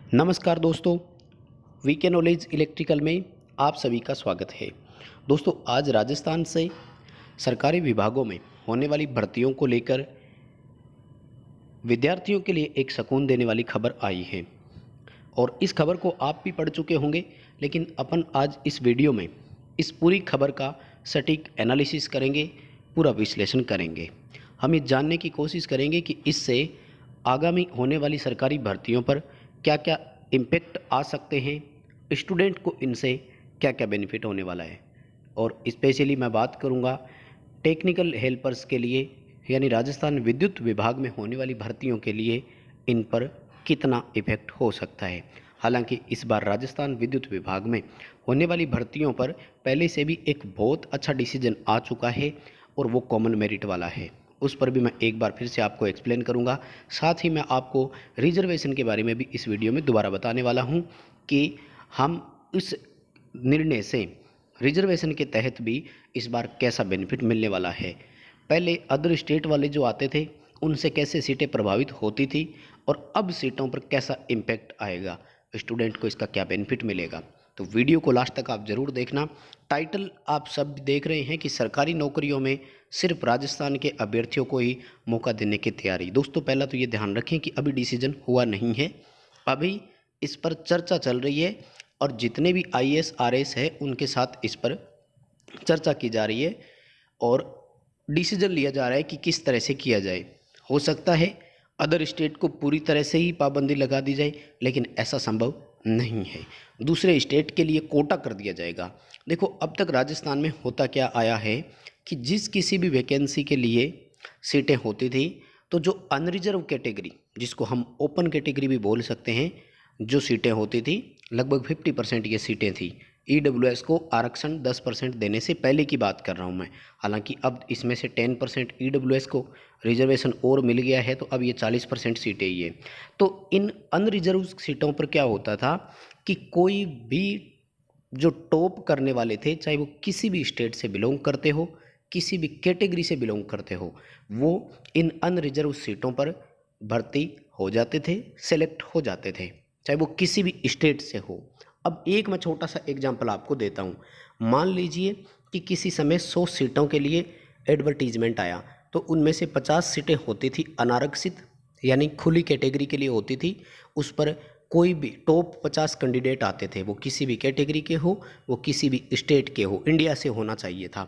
नमस्कार दोस्तों, VK knowledge electrical में आप सभी का स्वागत है। दोस्तों, आज राजस्थान से सरकारी विभागों में होने वाली भर्तियों को लेकर विद्यार्थियों के लिए एक सुकून देने वाली खबर आई है और इस खबर को आप भी पढ़ चुके होंगे, लेकिन अपन आज इस वीडियो में इस पूरी खबर का सटीक एनालिसिस करेंगे, पूरा विश्लेषण करेंगे। हम ये जानने की कोशिश करेंगे कि इससे आगामी होने वाली सरकारी भर्तियों पर क्या क्या इम्पैक्ट आ सकते हैं, स्टूडेंट को इनसे क्या क्या बेनिफिट होने वाला है। और स्पेशली मैं बात करूंगा टेक्निकल हेल्पर्स के लिए, यानी राजस्थान विद्युत विभाग में होने वाली भर्तियों के लिए इन पर कितना इफेक्ट हो सकता है। हालांकि इस बार राजस्थान विद्युत विभाग में होने वाली भर्तियों पर पहले से भी एक बहुत अच्छा डिसीजन आ चुका है और वो कॉमन मेरिट वाला है। उस पर भी मैं एक बार फिर से आपको एक्सप्लेन करूंगा। साथ ही मैं आपको रिजर्वेशन के बारे में भी इस वीडियो में दोबारा बताने वाला हूं कि हम इस निर्णय से रिजर्वेशन के तहत भी इस बार कैसा बेनिफिट मिलने वाला है। पहले अदर स्टेट वाले जो आते थे उनसे कैसे सीटें प्रभावित होती थी और अब सीटों पर कैसा इम्पैक्ट आएगा, स्टूडेंट को इसका क्या बेनिफिट मिलेगा। तो वीडियो को लास्ट तक आप ज़रूर देखना। टाइटल आप सब देख रहे हैं कि सरकारी नौकरियों में सिर्फ राजस्थान के अभ्यर्थियों को ही मौका देने की तैयारी। दोस्तों, पहला तो ये ध्यान रखें कि अभी डिसीजन हुआ नहीं है, अभी इस पर चर्चा चल रही है और जितने भी आईएएस आरएएस है उनके साथ इस पर चर्चा की जा रही है और डिसीजन लिया जा रहा है कि किस तरह से किया जाए। हो सकता है अदर स्टेट को पूरी तरह से ही पाबंदी लगा दी जाए, लेकिन ऐसा संभव नहीं है। दूसरे स्टेट के लिए कोटा कर दिया जाएगा। देखो, अब तक राजस्थान में होता क्या आया है कि जिस किसी भी वैकेंसी के लिए सीटें होती थी, तो जो अनरिजर्व कैटेगरी, जिसको हम ओपन कैटेगरी भी बोल सकते हैं, जो सीटें होती थी लगभग 50% ये सीटें थी। ईडब्ल्यूएस को आरक्षण 10% देने से पहले की बात कर रहा हूँ मैं। हालांकि अब इसमें से 10% ईडब्ल्यूएस को रिजर्वेशन और मिल गया है, तो अब ये 40% सीटें ही है। तो इन अनरिजर्व सीटों पर क्या होता था कि कोई भी जो टॉप करने वाले थे, चाहे वो किसी भी स्टेट से बिलोंग करते हो, किसी भी कैटेगरी से बिलोंग करते हो, वो इन अनरिजर्व सीटों पर भर्ती हो जाते थे, सेलेक्ट हो जाते थे, चाहे वो किसी भी स्टेट से हो। अब एक मैं छोटा सा एग्जांपल आपको देता हूँ। मान लीजिए कि किसी समय 100 सीटों के लिए एडवर्टीजमेंट आया, तो उनमें से 50 सीटें होती थी अनारक्षित, यानी खुली कैटेगरी के लिए होती थी। उस पर कोई भी टॉप 50 कैंडिडेट आते थे, वो किसी भी कैटेगरी के हो, वो किसी भी स्टेट के हो, इंडिया से होना चाहिए था।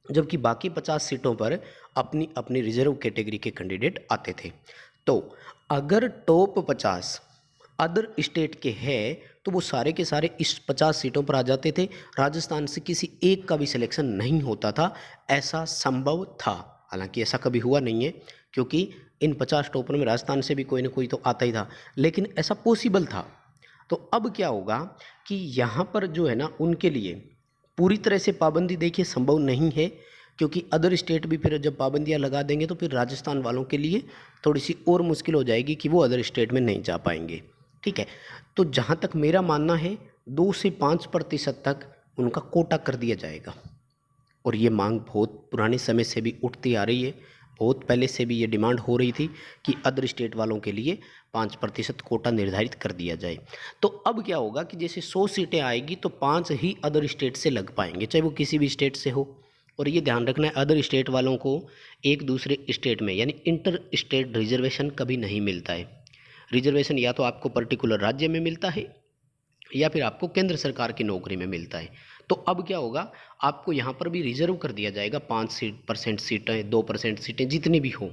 जबकि बाकी 50 सीटों पर अपनी अपनी रिजर्व कैटेगरी के कैंडिडेट आते थे। तो अगर टॉप 50 अदर स्टेट के हैं, तो वो सारे के सारे इस 50 सीटों पर आ जाते थे। राजस्थान से किसी एक का भी सिलेक्शन नहीं होता था। ऐसा संभव था, हालांकि ऐसा कभी हुआ नहीं है, क्योंकि इन 50 टॉपर में राजस्थान से भी कोई ना कोई तो आता ही था, लेकिन ऐसा पॉसिबल था। तो अब क्या होगा कि यहाँ पर जो है ना, उनके लिए पूरी तरह से पाबंदी देखिए संभव नहीं है, क्योंकि अदर स्टेट भी फिर जब पाबंदियाँ लगा देंगे तो फिर राजस्थान वालों के लिए थोड़ी सी और मुश्किल हो जाएगी कि वो अदर स्टेट में नहीं जा पाएंगे। ठीक है, तो जहाँ तक मेरा मानना है 2 से 5% तक उनका कोटा कर दिया जाएगा। और ये मांग बहुत पुराने समय से भी उठती आ रही है, बहुत पहले से भी ये डिमांड हो रही थी कि अदर स्टेट वालों के लिए 5% कोटा निर्धारित कर दिया जाए। तो अब क्या होगा कि जैसे 100 सीटें आएगी तो 5 ही अदर स्टेट से लग पाएंगे, चाहे वो किसी भी स्टेट से हो। और ये ध्यान रखना है, अदर स्टेट वालों को एक दूसरे स्टेट में यानी इंटर स्टेट रिजर्वेशन कभी नहीं मिलता है। रिजर्वेशन या तो आपको पर्टिकुलर राज्य में मिलता है या फिर आपको केंद्र सरकार की नौकरी में मिलता है। तो अब क्या होगा, आपको यहाँ पर भी रिजर्व कर दिया जाएगा 5% सीटें, 2% सीटें, जितनी भी हो,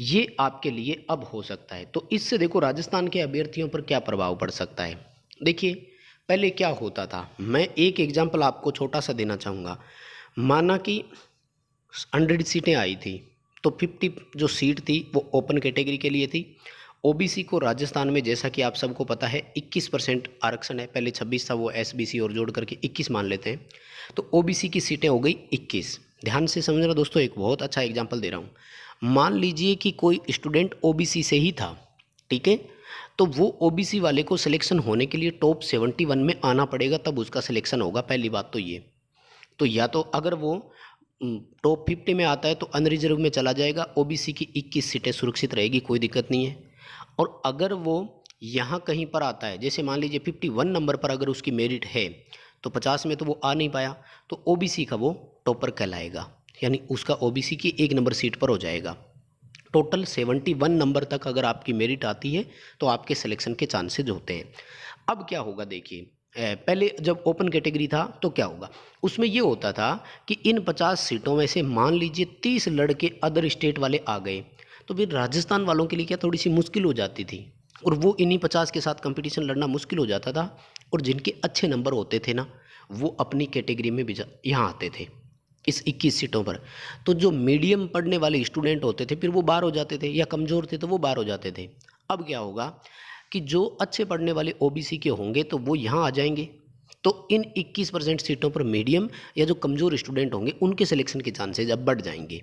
ये आपके लिए अब हो सकता है। तो इससे देखो राजस्थान के अभ्यर्थियों पर क्या प्रभाव पड़ सकता है। देखिए, पहले क्या होता था, मैं एक एग्जाम्पल आपको छोटा सा देना चाहूँगा। माना कि 100 सीटें आई थी, तो 50 जो सीट थी वो ओपन कैटेगरी के लिए थी। ओबीसी को राजस्थान में, जैसा कि आप सबको पता है, 21% आरक्षण है। पहले 26 था, वो एसबीसी और जोड़ करके 21 मान लेते हैं। तो ओबीसी की सीटें हो गई 21। ध्यान से समझना दोस्तों, एक बहुत अच्छा एग्जाम्पल दे रहा हूँ। मान लीजिए कि कोई स्टूडेंट ओबीसी से ही था, ठीक है, तो वो ओबीसी वाले को सिलेक्शन होने के लिए टॉप 71 में आना पड़ेगा, तब उसका सिलेक्शन होगा। पहली बात तो ये, तो या तो अगर वो टॉप 50 में आता है तो अनरिजर्व में चला जाएगा, ओबीसी की 21 सीटें सुरक्षित रहेगी, कोई दिक्कत नहीं है। और अगर वो यहाँ कहीं पर आता है, जैसे मान लीजिए 51 नंबर पर अगर उसकी मेरिट है तो 50 में तो वो आ नहीं पाया, तो ओबीसी का वो टॉपर कहलाएगा, यानी उसका ओबीसी की 1 नंबर सीट पर हो जाएगा। टोटल 71 नंबर तक अगर आपकी मेरिट आती है तो आपके सिलेक्शन के चांसेज होते हैं। अब क्या होगा देखिए, पहले जब ओपन कैटेगरी था तो क्या होगा, उसमें ये होता था कि इन 50 सीटों में से मान लीजिए 30 लड़के अदर स्टेट वाले आ गए, तो फिर राजस्थान वालों के लिए क्या थोड़ी सी मुश्किल हो जाती थी, और वो इन्हीं 50 के साथ कंपटीशन लड़ना मुश्किल हो जाता था। और जिनके अच्छे नंबर होते थे ना, वो अपनी कैटेगरी में भी यहाँ आते थे इस 21 सीटों पर। तो जो मीडियम पढ़ने वाले स्टूडेंट होते थे फिर वो बाहर हो जाते थे, या कमज़ोर थे तो वो बाहर हो जाते थे। अब क्या होगा कि जो अच्छे पढ़ने वाले ओबीसी के होंगे तो वो यहाँ आ जाएंगे, तो इन 21% सीटों पर मीडियम या जो कमज़ोर स्टूडेंट होंगे उनके सिलेक्शन के चांसेज अब बढ़ जाएंगे।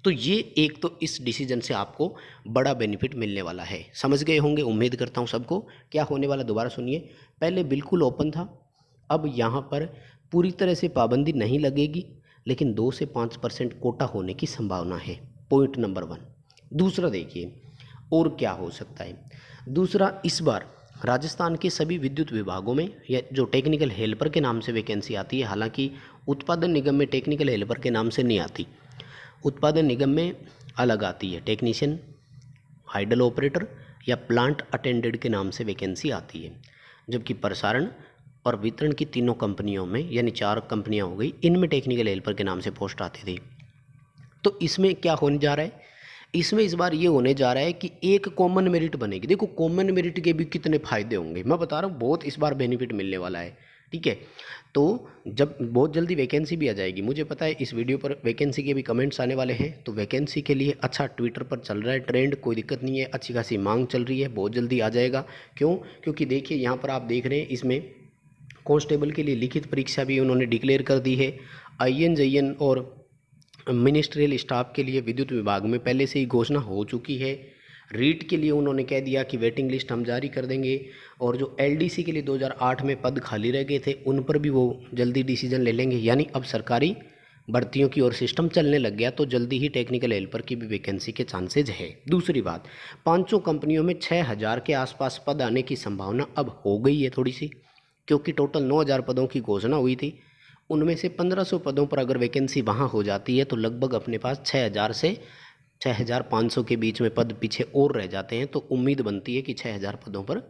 तो ये एक तो इस डिसीजन से आपको बड़ा बेनिफिट मिलने वाला है। समझ गए होंगे, उम्मीद करता हूँ सबको। क्या होने वाला दोबारा सुनिए, पहले बिल्कुल ओपन था, अब यहाँ पर पूरी तरह से पाबंदी नहीं लगेगी, लेकिन 2 से 5% कोटा होने की संभावना है। Point number 1। दूसरा देखिए और क्या हो सकता है। दूसरा, इस बार राजस्थान के सभी विद्युत विभागों में या जो टेक्निकल हेल्पर के नाम से वैकेंसी आती है, हालांकि उत्पादन निगम में टेक्निकल हेल्पर के नाम से नहीं आती, उत्पादन निगम में अलग आती है, टेक्नीशियन, हाइडल ऑपरेटर या प्लांट अटेंडेंट के नाम से वैकेंसी आती है। जबकि प्रसारण और वितरण की तीनों कंपनियों में, यानी 4 कंपनियां हो गई, इनमें टेक्निकल हेल्पर के नाम से पोस्ट आती थी। तो इसमें क्या होने जा रहा है, इसमें इस बार ये होने जा रहा है कि एक कॉमन मेरिट बनेगी। देखो कॉमन मेरिट के भी कितने फ़ायदे होंगे, मैं बता रहा हूँ, बहुत इस बार बेनिफिट मिलने वाला है। ठीक है, तो जब बहुत जल्दी वैकेंसी भी आ जाएगी, मुझे पता है इस वीडियो पर वैकेंसी के भी कमेंट्स आने वाले हैं, तो वैकेंसी के लिए अच्छा ट्विटर पर चल रहा है ट्रेंड, कोई दिक्कत नहीं है, अच्छी खासी मांग चल रही है, बहुत जल्दी आ जाएगा। क्यों? क्योंकि देखिए यहाँ पर आप देख रहे हैं, इसमें कांस्टेबल के लिए लिखित परीक्षा भी उन्होंने डिक्लेयर कर दी है। INJN और मिनिस्ट्रियल स्टाफ के लिए विद्युत विभाग में पहले से ही घोषणा हो चुकी है। रीट के लिए उन्होंने कह दिया कि वेटिंग लिस्ट हम जारी कर देंगे, और जो LDC के लिए 2008 में पद खाली रह गए थे उन पर भी वो जल्दी डिसीजन ले लेंगे। यानी अब सरकारी भर्तियों की ओर सिस्टम चलने लग गया, तो जल्दी ही टेक्निकल हेल्पर की भी वैकेंसी के चांसेज है। दूसरी बात, 5 कंपनियों में 6000 के आसपास पद आने की संभावना अब हो गई है थोड़ी सी, क्योंकि टोटल 9000 पदों की घोषणा हुई थी। उनमें से 1500 पदों पर अगर वैकेंसी वहाँ हो जाती है तो लगभग अपने पास 6000 से 6500 के बीच में पद पीछे और रह जाते हैं। तो उम्मीद बनती है कि 6000 पदों पर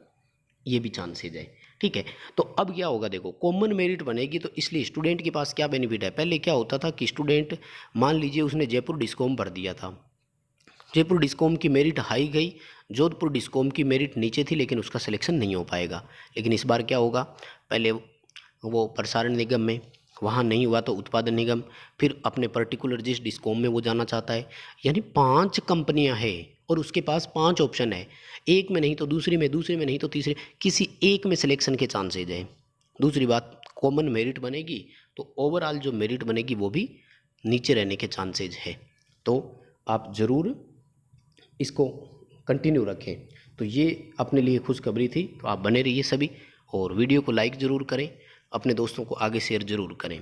ये भी चांसेज है। ठीक है, तो अब क्या होगा, देखो कॉमन मेरिट बनेगी, तो इसलिए स्टूडेंट के पास क्या बेनिफिट है। पहले क्या होता था कि स्टूडेंट, मान लीजिए उसने जयपुर डिस्कॉम भर दिया था, जयपुर डिस्कॉम की मेरिट हाई गई, जोधपुर डिस्कॉम की मेरिट नीचे थी, लेकिन उसका सिलेक्शन नहीं हो पाएगा। लेकिन इस बार क्या होगा, पहले वो प्रसारण निगम में, वहाँ नहीं हुआ तो उत्पादन निगम, फिर अपने पर्टिकुलर जिस डिस्कॉम में वो जाना चाहता है। यानी 5 कंपनियां हैं और उसके पास 5 ऑप्शन है, एक में नहीं तो दूसरी में, दूसरी में नहीं तो तीसरी, किसी एक में सिलेक्शन के चांसेज है। दूसरी बात, कॉमन मेरिट बनेगी तो ओवरऑल जो मेरिट बनेगी वो भी नीचे रहने के चांसेज है। तो आप ज़रूर इसको कंटिन्यू रखें। तो ये अपने लिए खुशखबरी थी, तो आप बने रहिए सभी, और वीडियो को लाइक ज़रूर करें, अपने दोस्तों को आगे शेयर ज़रूर करें।